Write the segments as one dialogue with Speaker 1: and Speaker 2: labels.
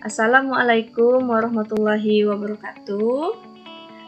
Speaker 1: Assalamualaikum warahmatullahi wabarakatuh.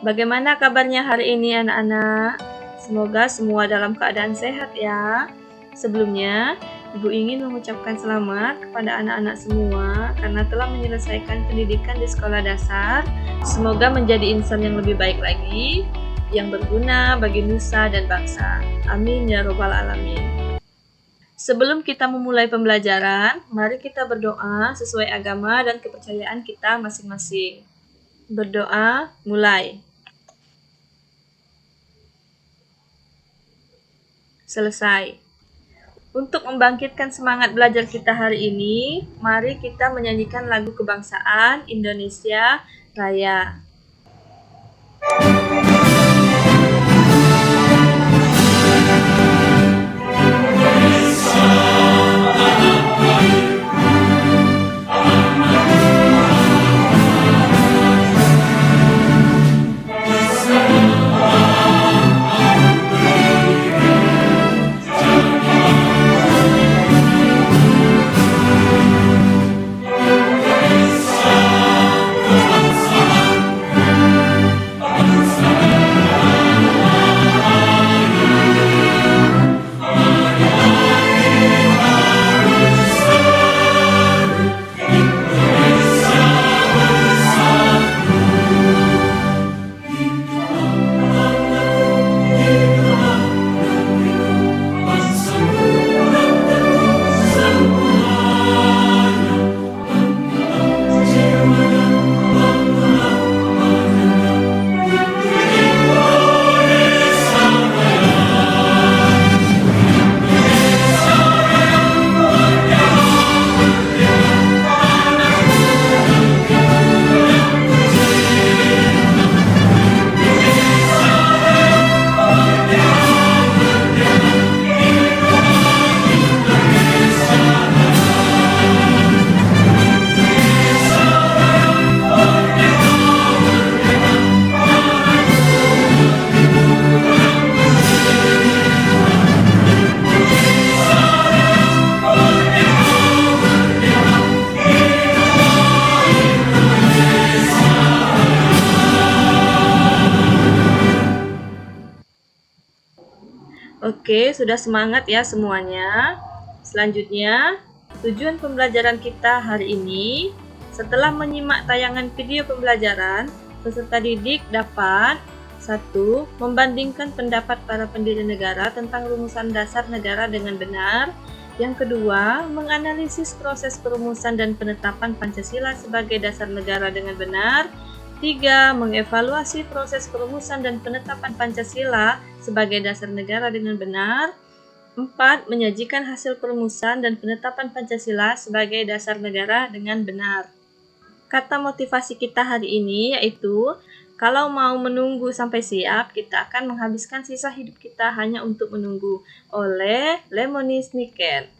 Speaker 1: Bagaimana kabarnya hari ini anak-anak? Semoga semua dalam keadaan sehat ya. Sebelumnya, Ibu ingin mengucapkan selamat kepada anak-anak semua karena telah menyelesaikan pendidikan di sekolah dasar. Semoga menjadi insan yang lebih baik lagi, yang berguna bagi nusa dan bangsa. Amin ya robbal alamin. Sebelum kita memulai pembelajaran, mari kita berdoa sesuai agama dan kepercayaan kita masing-masing. Berdoa, mulai. Selesai. Untuk membangkitkan semangat belajar kita hari ini, mari kita menyanyikan lagu kebangsaan Indonesia Raya. Oke, sudah semangat ya semuanya. Selanjutnya, tujuan pembelajaran kita hari ini, setelah menyimak tayangan video pembelajaran, peserta didik dapat 1. Membandingkan pendapat para pendiri negara tentang rumusan dasar negara dengan benar. Yang kedua, menganalisis proses perumusan dan penetapan Pancasila sebagai dasar negara dengan benar. 3. Mengevaluasi proses perumusan dan penetapan Pancasila sebagai dasar negara dengan benar. 4. Menyajikan hasil perumusan dan penetapan Pancasila sebagai dasar negara dengan benar. Kata motivasi kita hari ini yaitu, kalau mau menunggu sampai siap, kita akan menghabiskan sisa hidup kita hanya untuk menunggu. Oleh Lemony Snicket.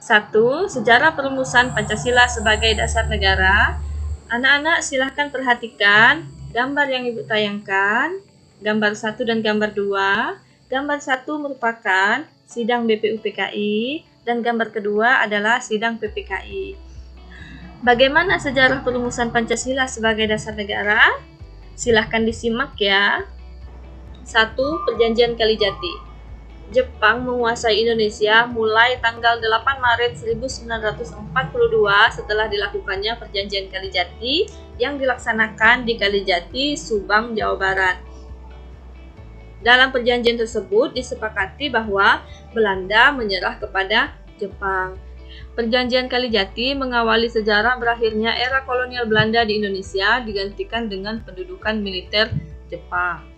Speaker 1: 1. Sejarah perumusan Pancasila sebagai dasar negara. Anak-anak silahkan perhatikan gambar yang Ibu tayangkan, gambar 1 dan gambar 2. Gambar 1 merupakan sidang BPUPKI dan gambar kedua adalah sidang PPKI. Bagaimana sejarah perumusan Pancasila sebagai dasar negara? Silahkan disimak ya. 1. Perjanjian Kalijati. Jepang menguasai Indonesia mulai tanggal 8 Maret 1942 setelah dilakukannya Perjanjian Kalijati yang dilaksanakan di Kalijati, Subang, Jawa Barat. Dalam perjanjian tersebut disepakati bahwa Belanda menyerah kepada Jepang. Perjanjian Kalijati mengawali sejarah berakhirnya era kolonial Belanda di Indonesia digantikan dengan pendudukan militer Jepang.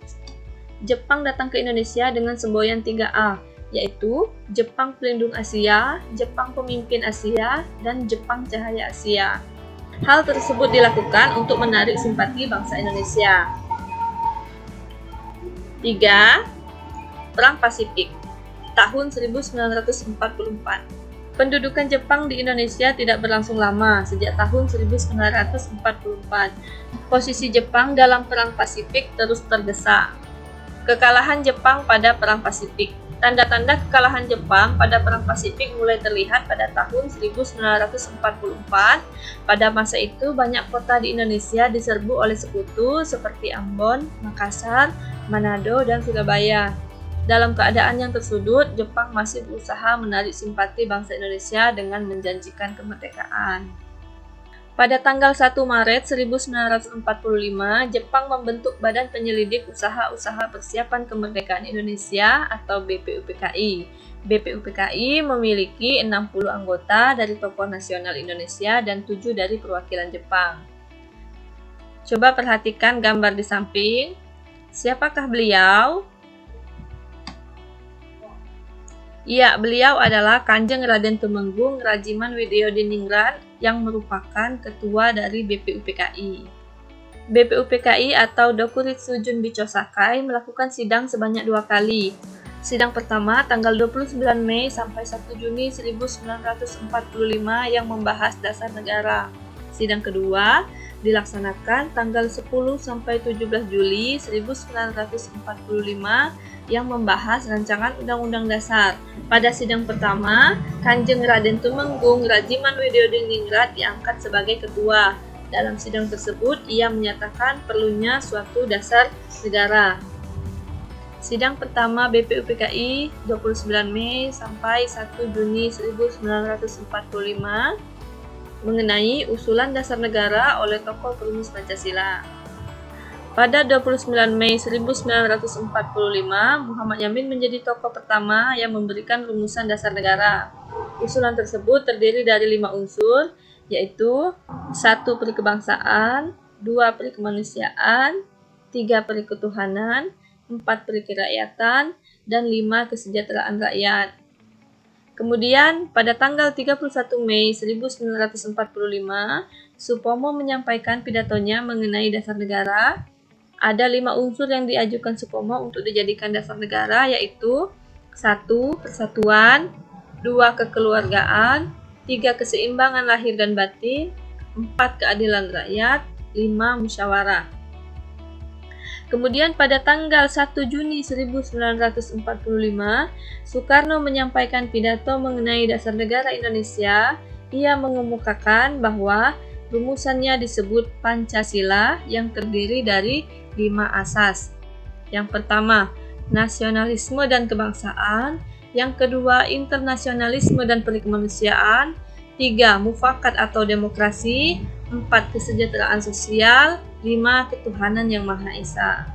Speaker 1: Jepang datang ke Indonesia dengan semboyan 3A, yaitu Jepang Pelindung Asia, Jepang Pemimpin Asia, dan Jepang Cahaya Asia. Hal tersebut dilakukan untuk menarik simpati bangsa Indonesia. 3. Perang Pasifik tahun 1944. Pendudukan Jepang di Indonesia tidak berlangsung lama, sejak tahun 1944. Posisi Jepang dalam Perang Pasifik terus terdesak. Kekalahan Jepang pada Perang Pasifik Tanda-tanda kekalahan Jepang pada Perang Pasifik mulai terlihat pada tahun 1944. Pada masa itu, banyak kota di Indonesia diserbu oleh sekutu seperti Ambon, Makassar, Manado, dan Surabaya. Dalam keadaan yang tersudut, Jepang masih berusaha menarik simpati bangsa Indonesia dengan menjanjikan kemerdekaan. Pada tanggal 1 Maret 1945, Jepang membentuk Badan Penyelidik Usaha-Usaha Persiapan Kemerdekaan Indonesia atau BPUPKI. BPUPKI memiliki 60 anggota dari tokoh nasional Indonesia dan 7 dari perwakilan Jepang. Coba perhatikan gambar di samping. Siapakah beliau? Ya, beliau adalah Kanjeng Raden Tumenggung Rajiman Widyodiningrat yang merupakan ketua dari BPUPKI. BPUPKI atau Dokuritsu Junbicho Sakai melakukan sidang sebanyak 2 kali. Sidang pertama tanggal 29 Mei sampai 1 Juni 1945 yang membahas dasar negara. Sidang kedua dilaksanakan tanggal 10 sampai 17 Juli 1945 yang membahas rancangan Undang-Undang Dasar. Pada sidang pertama, Kanjeng Raden Tumenggung Rajiman Widyodiningrat diangkat sebagai ketua. Dalam sidang tersebut, ia menyatakan perlunya suatu dasar negara. Sidang pertama BPUPKI 29 Mei sampai 1 Juni 1945 mengenai usulan dasar negara oleh tokoh perumus Pancasila. Pada 29 Mei 1945, Muhammad Yamin menjadi tokoh pertama yang memberikan rumusan dasar negara. Usulan tersebut terdiri dari 5 unsur, yaitu 1. Perikebangsaan, 2. Perikemanusiaan, 3. Periketuhanan, 4. Perikerakyatan, dan 5. Kesejahteraan rakyat. Kemudian, pada tanggal 31 Mei 1945, Supomo menyampaikan pidatonya mengenai dasar negara. Ada 5 unsur yang diajukan Supomo untuk dijadikan dasar negara, yaitu 1. Persatuan, 2. Kekeluargaan, 3. Keseimbangan lahir dan batin, 4. Keadilan rakyat, 5. Musyawarah. Kemudian pada tanggal 1 Juni 1945, Soekarno menyampaikan pidato mengenai dasar negara Indonesia. Ia mengemukakan bahwa rumusannya disebut Pancasila yang terdiri dari 5 asas. Yang pertama, nasionalisme dan kebangsaan. Yang kedua, internasionalisme dan perikemanusiaan. 3. Mufakat atau demokrasi. 4. Kesejahteraan sosial. 5. Ketuhanan yang Maha Esa.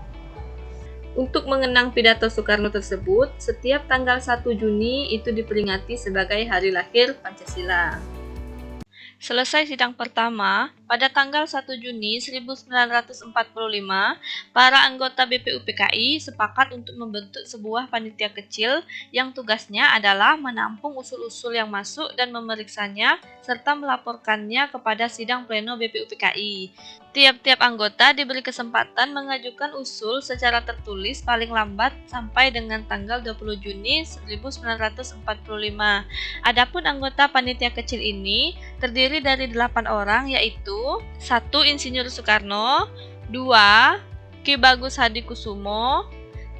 Speaker 1: Untuk mengenang pidato Soekarno tersebut, setiap tanggal 1 Juni itu diperingati sebagai hari lahir Pancasila. Selesai sidang pertama, pada tanggal 1 Juni 1945, para anggota BPUPKI sepakat untuk membentuk sebuah panitia kecil yang tugasnya adalah menampung usul-usul yang masuk dan memeriksanya serta melaporkannya kepada sidang pleno BPUPKI. Tiap-tiap anggota diberi kesempatan mengajukan usul secara tertulis paling lambat sampai dengan tanggal 20 Juni 1945. Adapun anggota panitia kecil ini terdiri dari 8 orang, yaitu 1. Insinyur Soekarno, 2. Ki Bagus Hadikusumo,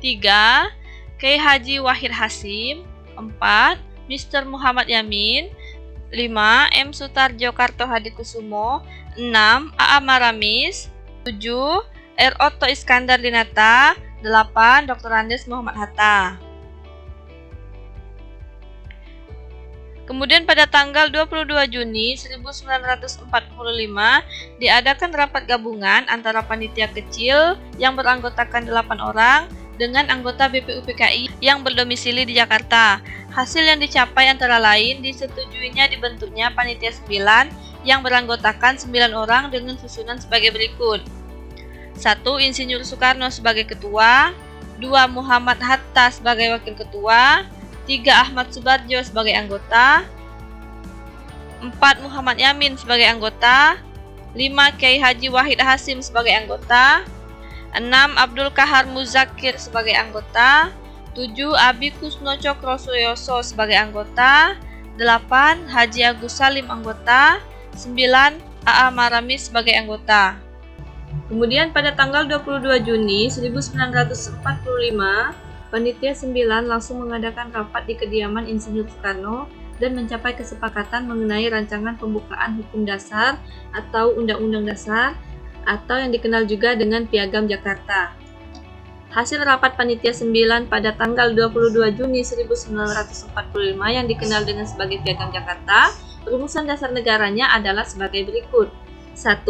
Speaker 1: 3. Kiai Haji Wahid Hasyim, 4. Mr. Muhammad Yamin, 5. M. Sutarjo Karto Hadikusumo, 6. A.A. Maramis, 7. R. Otto Iskandar Dinata, 8. Dr. Andes Muhammad Hatta. Kemudian pada tanggal 22 Juni 1945 diadakan rapat gabungan antara panitia kecil yang beranggotakan 8 orang dengan anggota BPUPKI yang berdomisili di Jakarta. Hasil yang dicapai antara lain disetujuinya dibentuknya panitia 9 yang beranggotakan 9 orang dengan susunan sebagai berikut. 1. Insinyur Soekarno sebagai ketua, 2. Muhammad Hatta sebagai wakil ketua, 3. Ahmad Subarjo sebagai anggota, 4. Muhammad Yamin sebagai anggota, 5. Kiai Haji Wahid Hasyim sebagai anggota, 6. Abdul Kahar Muzakir sebagai anggota, 7. Abi Kusno Cokrosuyoso sebagai anggota, 8. Haji Agus Salim anggota, 9. A.A. Maramis sebagai anggota. Kemudian pada tanggal 22 Juni 1945, Panitia 9 langsung mengadakan rapat di kediaman Insinyur Soekarno dan mencapai kesepakatan mengenai rancangan pembukaan hukum dasar atau Undang-Undang Dasar atau yang dikenal juga dengan Piagam Jakarta. Hasil rapat Panitia 9 pada tanggal 22 Juni 1945 yang dikenal dengan sebagai Piagam Jakarta, rumusan dasar negaranya adalah sebagai berikut. 1.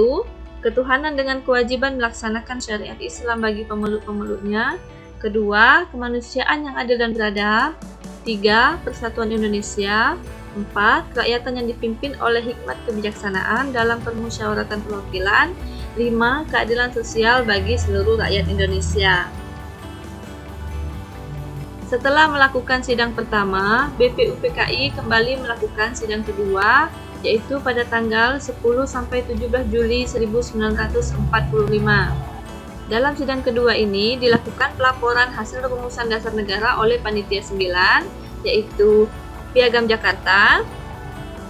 Speaker 1: Ketuhanan dengan kewajiban melaksanakan syariat Islam bagi pemeluk-pemeluknya. 2. Kemanusiaan yang adil dan beradab. 3. Persatuan Indonesia. 4. Kerakyatan yang dipimpin oleh hikmat kebijaksanaan dalam permusyawaratan perwakilan. 5. Keadilan sosial bagi seluruh rakyat Indonesia. Setelah melakukan sidang pertama, BPUPKI kembali melakukan sidang kedua, yaitu pada tanggal 10–17 Juli 1945. Dalam sidang kedua ini dilakukan pelaporan hasil rumusan dasar negara oleh Panitia 9, yaitu Piagam Jakarta.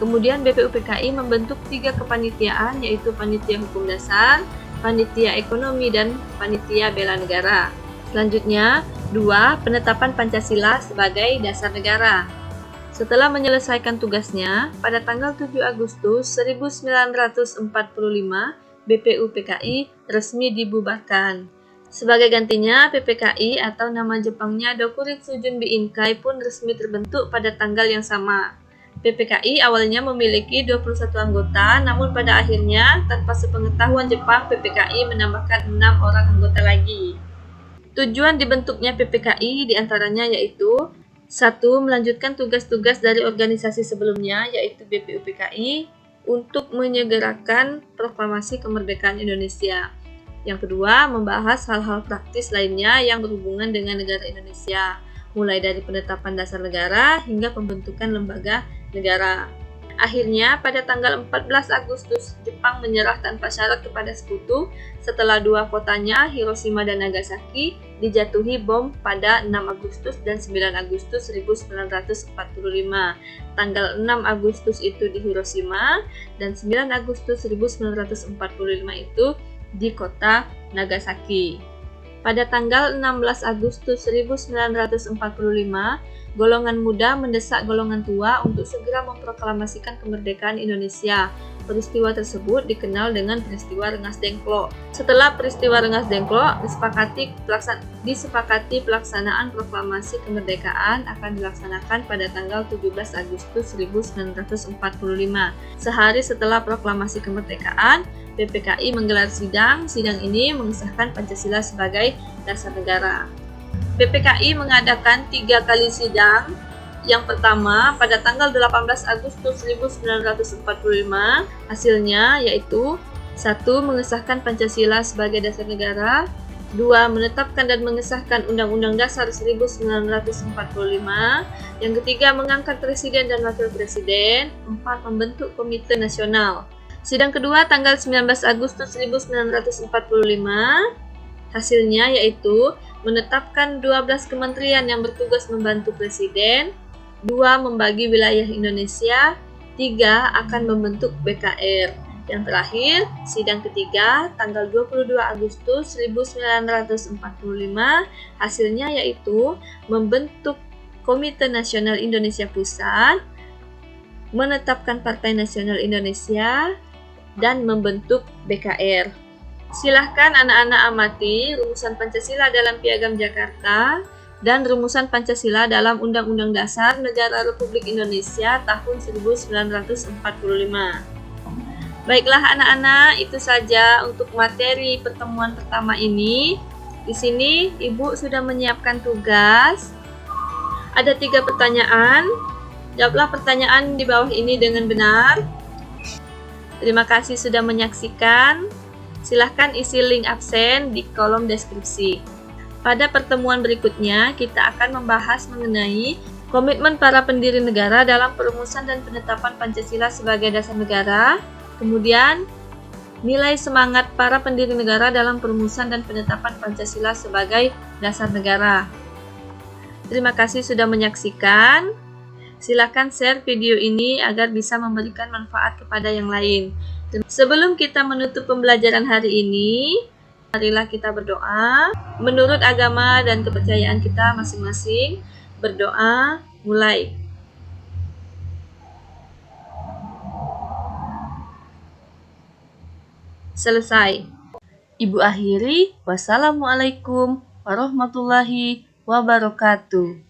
Speaker 1: Kemudian BPUPKI membentuk 3 kepanitiaan, yaitu Panitia Hukum Dasar, Panitia Ekonomi, dan Panitia Bela Negara. Selanjutnya, 2. Penetapan Pancasila sebagai dasar negara. Setelah menyelesaikan tugasnya, pada tanggal 7 Agustus 1945, BPUPKI resmi dibubarkan. Sebagai gantinya, PPKI atau nama Jepangnya Dokuritsu Junbi Inkai pun resmi terbentuk pada tanggal yang sama. PPKI awalnya memiliki 21 anggota, namun pada akhirnya, tanpa sepengetahuan Jepang, PPKI menambahkan 6 orang anggota lagi. Tujuan dibentuknya PPKI diantaranya yaitu 1. Melanjutkan tugas-tugas dari organisasi sebelumnya, yaitu BPUPKI, untuk menyegerakan proklamasi kemerdekaan Indonesia. Yang kedua, membahas hal-hal praktis lainnya yang berhubungan dengan negara Indonesia, mulai dari penetapan dasar negara hingga pembentukan lembaga negara. Akhirnya, pada tanggal 14 Agustus, Jepang menyerah tanpa syarat kepada sekutu setelah 2 kotanya, Hiroshima dan Nagasaki, dijatuhi bom pada 6 Agustus dan 9 Agustus 1945. Tanggal 6 Agustus itu di Hiroshima dan 9 Agustus 1945 itu di kota Nagasaki. Pada tanggal 16 Agustus 1945, golongan muda mendesak golongan tua untuk segera memproklamasikan kemerdekaan Indonesia. Peristiwa tersebut dikenal dengan peristiwa Rengas Dengklok. Setelah peristiwa Rengas Dengklok, disepakati pelaksanaan proklamasi kemerdekaan akan dilaksanakan pada tanggal 17 Agustus 1945. Sehari setelah proklamasi kemerdekaan, PPKI menggelar sidang. Sidang ini mengesahkan Pancasila sebagai dasar negara. PPKI mengadakan 3 kali sidang. Yang pertama pada tanggal 18 Agustus 1945, hasilnya yaitu 1. Mengesahkan Pancasila sebagai dasar negara. 2. Menetapkan dan mengesahkan Undang-Undang Dasar 1945. Yang ketiga, mengangkat Presiden dan Wakil Presiden. 4. Membentuk Komite Nasional. Sidang kedua tanggal 19 Agustus 1945, hasilnya yaitu menetapkan 12 kementerian yang bertugas membantu Presiden, 2. Membagi wilayah Indonesia, 3. Akan membentuk BKR. Yang terakhir, sidang ketiga tanggal 22 Agustus 1945, hasilnya yaitu membentuk Komite Nasional Indonesia Pusat, menetapkan Partai Nasional Indonesia, dan membentuk BKR. Silahkan anak-anak amati rumusan Pancasila dalam Piagam Jakarta dan rumusan Pancasila dalam Undang-Undang Dasar Negara Republik Indonesia tahun 1945. Baiklah anak-anak, itu saja untuk materi pertemuan pertama ini. Di sini Ibu sudah menyiapkan tugas. Ada 3 pertanyaan. Jawablah pertanyaan di bawah ini dengan benar. Terima kasih sudah menyaksikan. Silahkan isi link absen di kolom deskripsi. Pada pertemuan berikutnya, kita akan membahas mengenai komitmen para pendiri negara dalam perumusan dan penetapan Pancasila sebagai dasar negara, kemudian nilai semangat para pendiri negara dalam perumusan dan penetapan Pancasila sebagai dasar negara. Terima kasih sudah menyaksikan. Silakan share video ini agar bisa memberikan manfaat kepada yang lain. Sebelum kita menutup pembelajaran hari ini, Marilah kita berdoa menurut agama dan kepercayaan kita masing-masing. Berdoa, mulai. Selesai. Ibu akhiri, wassalamualaikum warahmatullahi wabarakatuh.